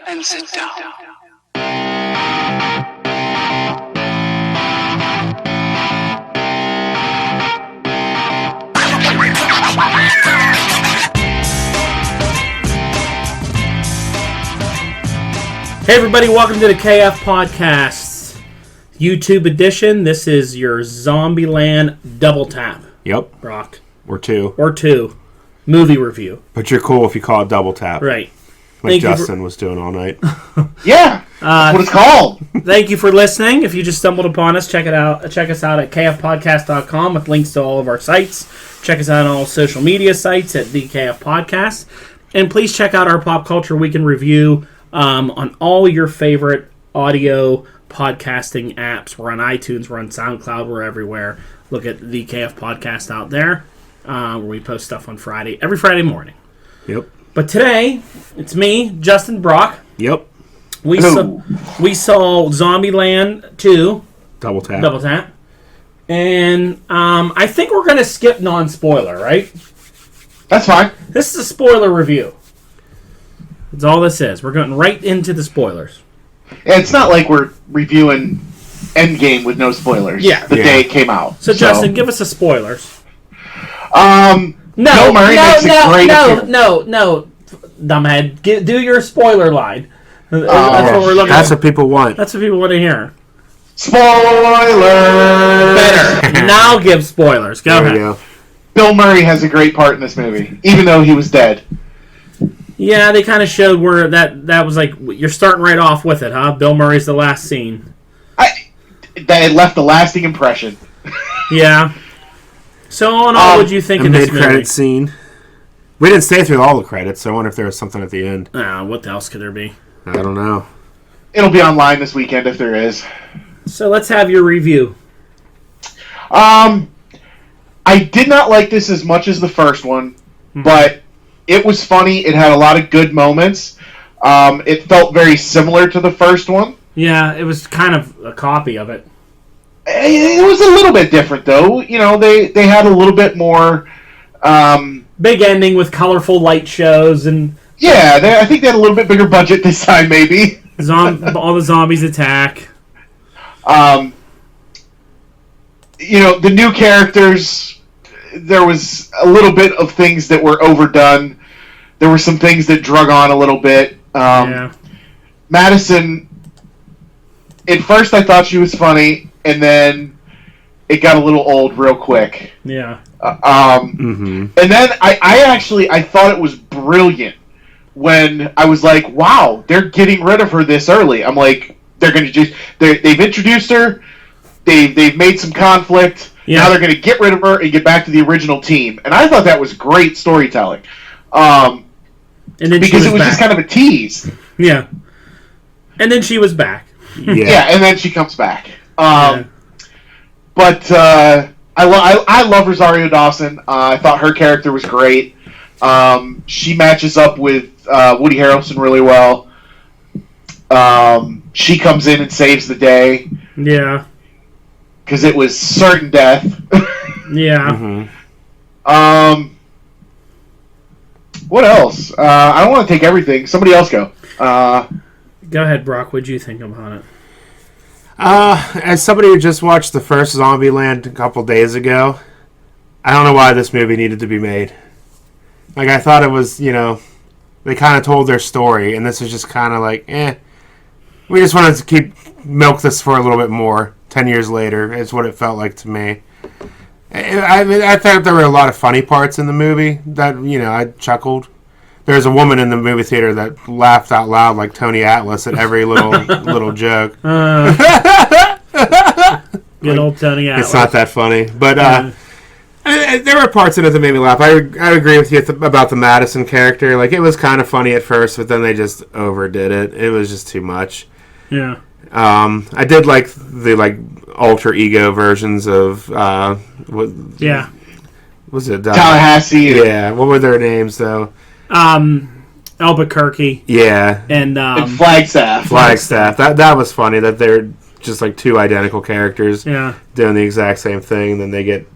and sit down. Hey everybody, welcome to the KF Podcast YouTube edition. This is your Zombieland Double Tap. Yep. Brock. Or two. Movie review. But you're cool if you call it Double Tap. Right. Like Justin was doing all night. Yeah, that's what it's called. Thank you for listening. If you just stumbled upon us, check us out at kfpodcast.com with links to all of our sites. Check us out on all social media sites at the KF Podcast. And please check out our Pop Culture Weekend Review on all your favorite audio podcasting apps. We're on iTunes, we're on SoundCloud, we're everywhere. Look at the KF Podcast out there, where we post stuff on every Friday morning. Yep. But today, it's me, Justin, Brock. Yep. We saw Zombieland 2. Double Tap. And I think we're going to skip non-spoiler, right? That's fine. This is a spoiler review. That's all this is. We're going right into the spoilers. Yeah, it's not like we're reviewing Endgame with no spoilers. Yeah. The day it came out. So, Justin, give us the spoilers. Bill Murray makes a great appearance. No, dumbhead. Do your spoiler line. That's what we're looking That's at. what people want. That's what people want to hear. Spoilers! Better. Now give spoilers. Go ahead. Go. Bill Murray has a great part in this movie, even though he was dead. Yeah, they kind of showed where that was like, you're starting right off with it, huh? Bill Murray's the last scene. That left a lasting impression. Yeah. So, all in all, what did you think of this movie? mid-credit scene. We didn't stay through all the credits, so I wonder if there was something at the end. What else could there be? I don't know. It'll be online this weekend if there is. So, let's have your review. I did not like this as much as the first one, but it was funny. It had a lot of good moments. It felt very similar to the first one. Yeah, it was kind of a copy of it. It was a little bit different, though. You know, they had a little bit more... Big ending with colorful light shows and... Yeah, I think they had a little bit bigger budget this time, maybe. all the zombies attack. You know, the new characters, there was a little bit of things that were overdone. There were some things that drug on a little bit. Yeah. Madison, at first I thought she was funny, and then it got a little old real quick. Yeah. And then I thought it was brilliant when I was like, wow, they're getting rid of her this early. I'm like, they've introduced her, they've made some conflict, now they're going to get rid of her and get back to the original team. And I thought that was great storytelling. And then because it was just kind of a tease. Yeah. And then she was back. Yeah, and then she comes back. But I love Rosario Dawson. I thought her character was great. She matches up with Woody Harrelson really well. She comes in and saves the day. Yeah. Because it was certain death. Yeah. What else? I don't want to take everything. Somebody else go. Go ahead, Brock. What'd you think about it? As somebody who just watched the first Zombieland a couple days ago, I don't know why this movie needed to be made. Like, I thought it was, they kind of told their story, and this was just kind of like, we just wanted to milk this for a little bit more. 10 years later is what it felt like to me. I thought there were a lot of funny parts in the movie that, I chuckled. There was a woman in the movie theater that laughed out loud like Tony Atlas at every little joke. Good old Tony Atlas. It's not that funny. But there were parts in it that made me laugh. I agree with you about the Madison character. Like, it was kind of funny at first, but then they just overdid it. It was just too much. Yeah. I did like the alter ego versions of what? Yeah. Was it Tallahassee? Yeah. What were their names though? Albuquerque. Yeah. And Flagstaff. Flagstaff. That was funny that they're just like two identical characters. Yeah. Doing the exact same thing, and then they get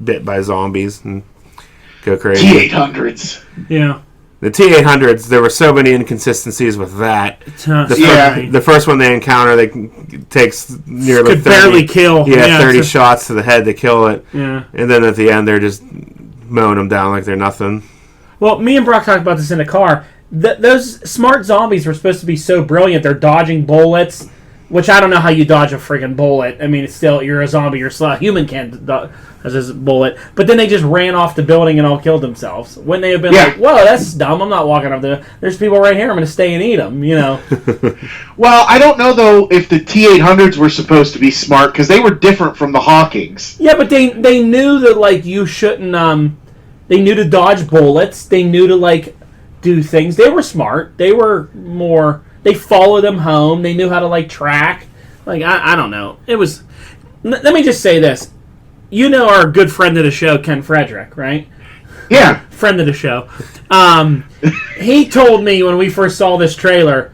bit by zombies and go crazy. T-800s. Yeah. The T-800s, there were so many inconsistencies with that. The first one they encounter, they takes nearly could barely kill. 30 shots to the head to kill it. Yeah. And then at the end, they're just mowing them down like they're nothing. Well, me and Brock talked about this in the car. Those smart zombies were supposed to be so brilliant. They're dodging bullets, which I don't know how you dodge a friggin' bullet. I mean, it's still, you're a zombie. You're a human can't dodge a bullet. But then they just ran off the building and all killed themselves. Wouldn't they have been like, whoa, that's dumb. I'm not walking up there. There's people right here. I'm going to stay and eat them, you know. Well, I don't know, though, if the T-800s were supposed to be smart, because they were different from the Hawkings. Yeah, but they knew that, like, you shouldn't, they knew to dodge bullets. They knew to, like, do things. They were smart. They were more... They followed them home. They knew how to, like, track. Like, I don't know. It was... Let me just say this. You know our good friend of the show, Ken Frederick, right? Yeah. Friend of the show. He told me when we first saw this trailer,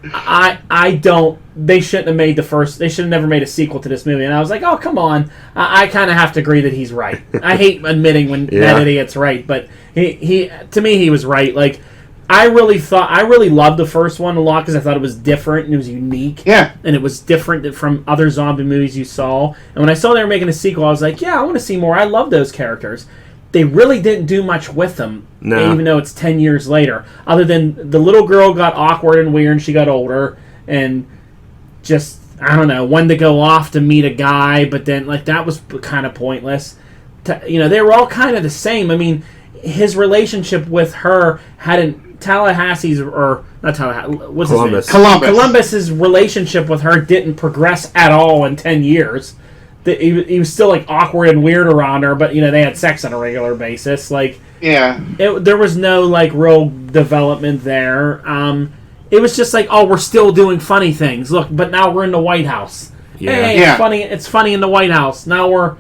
they shouldn't have made they should have never made a sequel to this movie. And I was like, oh, come on. I kind of have to agree that he's right. I hate admitting when that idiot's right, but to me, he was right. Like, I really loved the first one a lot because I thought it was different and it was unique. Yeah. And it was different from other zombie movies you saw. And when I saw they were making a sequel, I was like, yeah, I want to see more. I love those characters. They really didn't do much with them, even though it's 10 years later. Other than the little girl got awkward and weird and she got older and just, I don't know, wanted to go off to meet a guy, but then, like, that was kind of pointless. They were all kind of the same. I mean, his relationship with her hadn't... Tallahassee's, or not Tallahassee, what's Columbus. his name? Columbus's relationship with her didn't progress at all in 10 years. He was still, like, awkward and weird around her, but, they had sex on a regular basis. Like, yeah, there was no, like, real development there. It was just like, oh, we're still doing funny things. Look, but now we're in the White House. Yeah. Hey, it's funny. It's funny in the White House. Now we're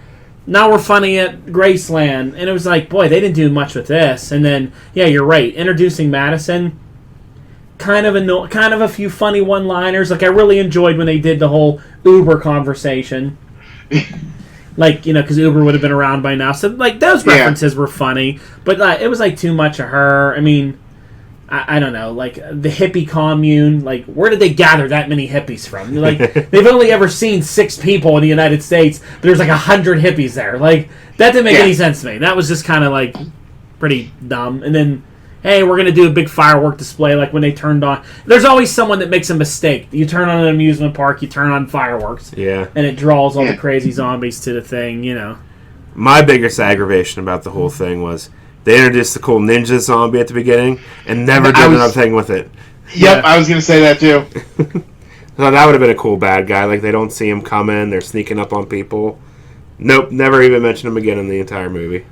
funny at Graceland. And it was like, boy, they didn't do much with this. And then, yeah, you're right. Introducing Madison, kind of a few funny one-liners. Like, I really enjoyed when they did the whole Uber conversation. Like, because Uber would have been around by now. So, like, those references were funny. But it was, like, too much of her. I mean, I don't know. Like, the hippie commune. Like, where did they gather that many hippies from? Like, they've only ever seen 6 people in the United States, but there's, like, 100 hippies there. Like, that didn't make any sense to me. That was just kind of, like, pretty dumb. And then, hey, we're going to do a big firework display, like when they turned on... There's always someone that makes a mistake. You turn on an amusement park, you turn on fireworks. Yeah. And it draws all the crazy zombies to the thing, My biggest aggravation about the whole thing was they introduced the cool ninja zombie at the beginning and never did another thing with it. Yep, I was going to say that too. So that would have been a cool bad guy. Like, they don't see him coming, they're sneaking up on people. Nope, never even mentioned him again in the entire movie.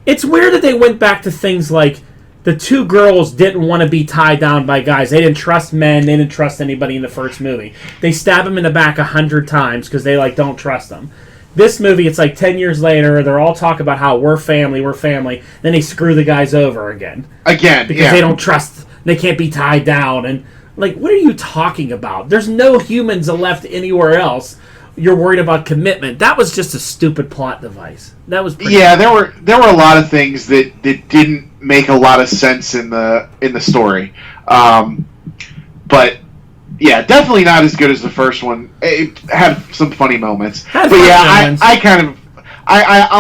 It's weird that they went back to things like the 2 girls didn't want to be tied down by guys. They didn't trust men. They didn't trust anybody in the first movie. They stab them in the back 100 times because they, like, don't trust them. This movie, it's like 10 years later, they're all talking about how we're family. Then they screw the guys over again. Because they don't trust, they can't be tied down. And, like, what are you talking about? There's no humans left anywhere else. You're worried about commitment. That was just a stupid plot device. That was pretty there were a lot of things that didn't make a lot of sense in the story. But yeah, definitely not as good as the first one. It had some funny moments. I'll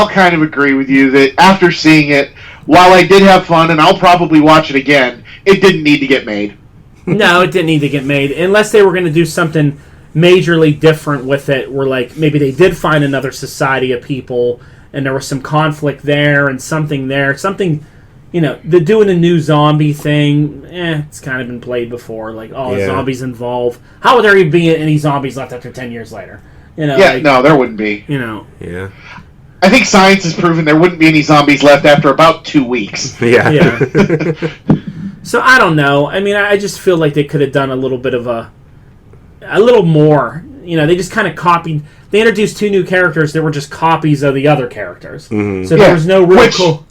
kind of agree with you that after seeing it, while I did have fun and I'll probably watch it again, it didn't need to get made. No, it didn't need to get made unless they were going to do something majorly different with it, where, like, maybe they did find another society of people and there was some conflict there and something there, they're doing a new zombie thing. It's kind of been played before, like, zombies involved. How would there even be any zombies left after 10 years later? No, there wouldn't be. Yeah. I think science has proven there wouldn't be any zombies left after about 2 weeks. Yeah. So I don't know. I mean, I just feel like they could have done a little bit of a little more. They just kind of copied. They introduced 2 new characters that were just copies of the other characters. Mm-hmm. So there was no real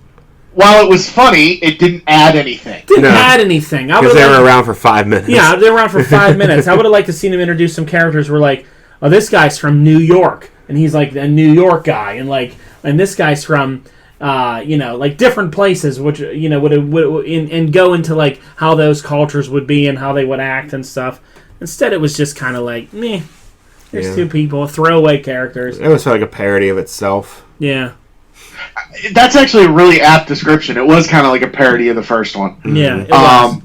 while it was funny, it didn't add anything. Didn't add anything. Because they were around for 5 minutes. Yeah, they were around for 5 minutes. I would have liked to seen them introduce some characters who were like, oh, this guy's from New York, and he's like a New York guy, and this guy's from like different places, which would go into like how those cultures would be and how they would act and stuff. Instead, it was just kind of like, meh. There's two people, throwaway characters. It was like a parody of itself. Yeah. That's actually a really apt description. It was kind of like a parody of the first one. Yeah, it was.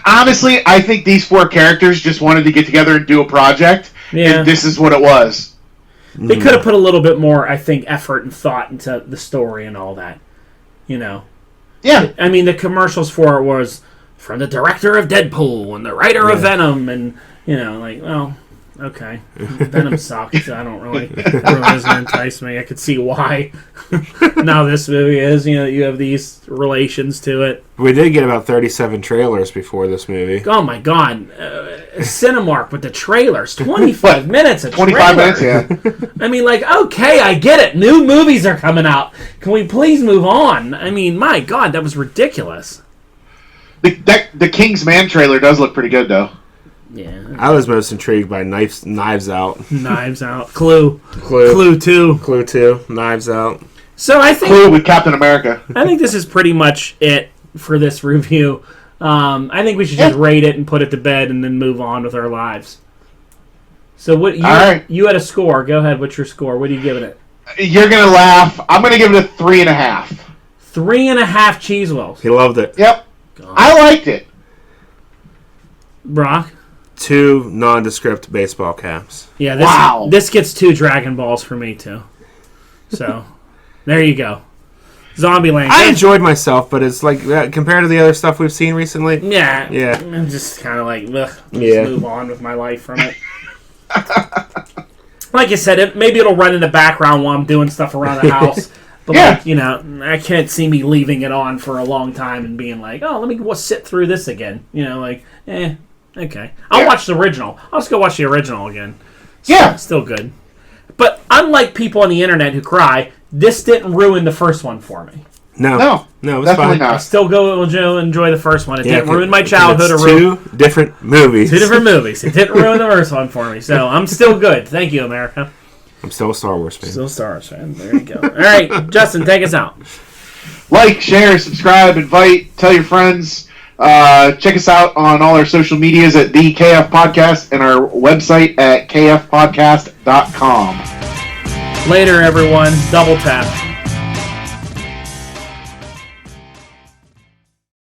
Honestly, I think these 4 characters just wanted to get together and do a project, and this is what it was. They could have put a little bit more, I think, effort and thought into the story and all that. Yeah. I mean, the commercials for it was from the director of Deadpool and the writer of Venom, and, well... Okay. Venom sucks. I don't really doesn't entice me. I could see why. Now this movie is, you have these relations to it. We did get about 37 trailers before this movie. Oh my god. Cinemark with the trailers. 25 minutes of 25 trailer. minutes, yeah. I mean, like, okay, I get it. New movies are coming out. Can we please move on? I mean, my god, that was ridiculous. The King's Man trailer does look pretty good, though. Yeah. I was most intrigued by Knives Out. Knives Out. Clue 2. Clue 2. Knives Out. So I think Clue with Captain America. I think this is pretty much it for this review. I think we should just rate it and put it to bed and then move on with our lives. So what you had a score. Go ahead. What's your score? What are you giving it? You're gonna laugh. I'm gonna give it a 3.5. 3.5 cheese wells. He loved it. Yep. God. I liked it. Brock? 2 nondescript baseball caps. Yeah, this gets 2 Dragon Balls for me, too. So, there you go. Zombieland. I enjoyed myself, but it's like, compared to the other stuff we've seen recently... Yeah. I'm just kind of like, move on with my life from it. Like you said, maybe it'll run in the background while I'm doing stuff around the house. But, I can't see me leaving it on for a long time and being like, oh, let me sit through this again. Okay. I'll watch the original. I'll just go watch the original again. Still good. But unlike people on the internet who cry, this didn't ruin the first one for me. No, it was definitely fine. not. I still go enjoy the first one. It didn't ruin my childhood. It's 2 different movies. 2 different movies. It didn't ruin the first one for me. So I'm still good. Thank you, America. I'm still a Star Wars fan. Still a Star Wars fan. There you go. All right, Justin, take us out. Like, share, subscribe, invite, tell your friends. Check us out on all our social medias at the KF Podcast and our website at kfpodcast.com. Later, everyone. Double tap.